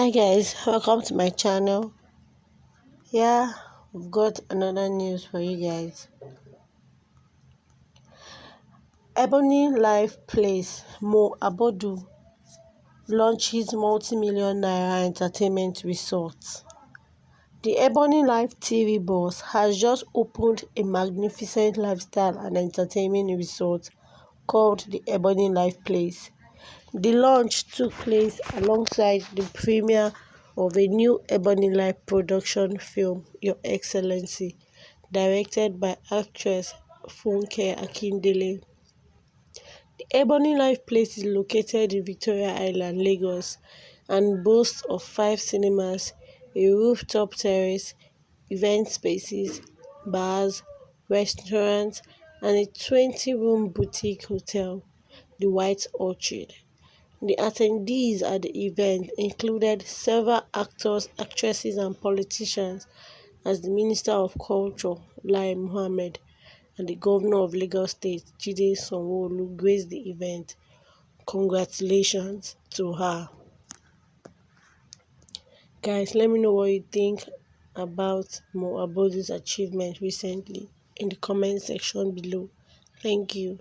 Hi guys, welcome to my channel. Yeah, we've got another news for you guys. EbonyLife plays Abudu launches multi-million naira entertainment resort. The EbonyLife TV boss has just opened a magnificent lifestyle and entertainment resort called the EbonyLife Place. The launch took place alongside the premiere of a new EbonyLife production film, Your Excellency, directed by actress Funke Akindele. The EbonyLife Place is located in Victoria Island, Lagos, and boasts of 5 cinemas, a rooftop terrace, event spaces, bars, restaurants, and a 20-room boutique hotel, the White Orchid. The attendees at the event included several actors, actresses, and politicians, as the Minister of Culture, Lai Mohammed, and the Governor of Lagos State, Jide Sanwo-Olu, graced the event. Congratulations to her. Guys, let me know what you think about Abudu's achievement recently in the comment section below. Thank you.